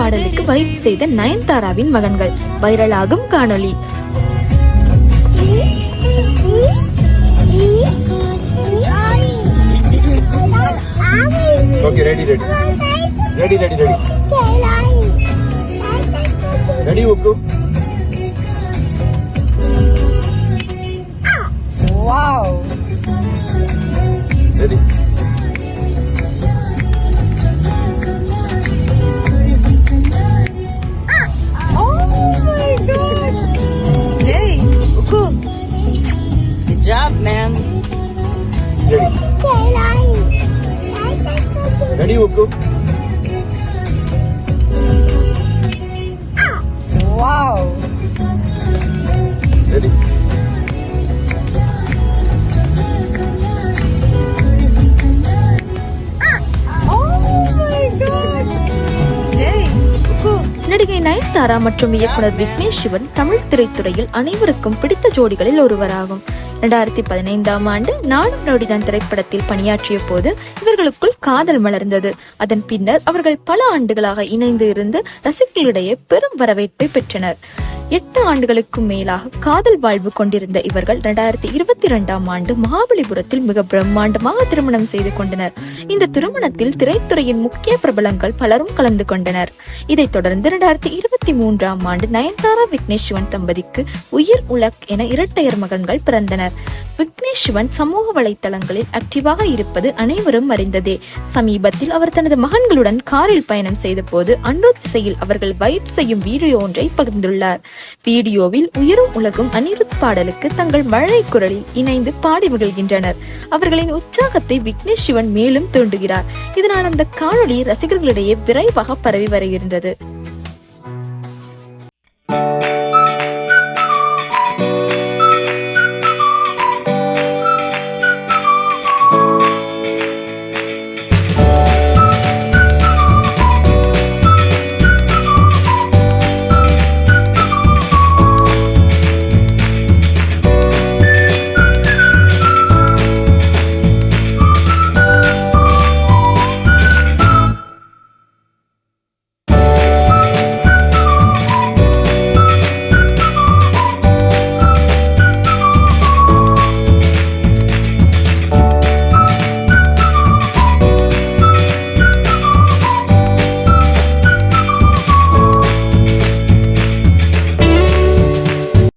பாடலுக்கு வைப் செய்த நயன்தாராவின் மகன்கள். வைரலாகும் காணொளி. Okay, ready. Ready, Ukku? Wow. Ready. Oh my God. Hey, Ukku. Good job, man. Ready. Ready, Ukku? Wow. Ready. நடிகை நயன்தாரா மற்றும் இயக்குனர் விக்னேஷ் சிவன் தமிழ் திரைத்துறையில் அனைவருக்கும் பிடித்த ஜோடிகளில் ஒருவராகும். 2015ஆம் ஆண்டு நானும் நொடிதான் திரைப்படத்தில் பணியாற்றிய போது இவர்களுக்குள் காதல் மலர்ந்தது. அதன் பின்னர் அவர்கள் பல ஆண்டுகளாக இணைந்து இருந்து ரசிகர்களிடையே பெரும் வரவேற்பை பெற்றனர். 8 ஆண்டுகளுக்கும் மேலாக காதல் வாழ்வு கொண்டிருந்த இவர்கள் 2022ஆம் ஆண்டு மகாபலிபுரத்தில் மிக பிரம்மாண்டமாக திருமணம் செய்து கொண்டனர். இந்த திருமணத்தில் திரைத்துறையின் முக்கிய பிரபலங்கள் பலரும் கலந்து கொண்டனர். இதைத் தொடர்ந்து 2023ஆம் ஆண்டு நயன்தாரா விக்னேஷ் சிவன் தம்பதிக்கு உயிர் உலக் என இரட்டையர் மகன்கள் பிறந்தனர். விக்னேஷ் சிவன் சமூக வலைத்தளங்களில் ஆக்டிவாக இருப்பது அனைவரும் அறிந்ததே. சமீபத்தில் அவர் தனது மகன்களுடன் காரில் பயணம் செய்த போது அன்னூர் திசையில் அவர்கள் வைப் செய்யும் வீடியோ ஒன்றை பகிர்ந்துள்ளார். வீடியோவில் உயரும் உலகும் அனிருத் பாடலுக்கு தங்கள் மழை குரலில் இணைந்து பாடி மகிழ்கின்றனர். அவர்களின் உற்சாகத்தை விக்னேஷ் சிவன் மேலும் தூண்டுகிறார். இதனால் அந்த காணொளி ரசிகர்களிடையே விரைவாக பரவி வருகின்றது.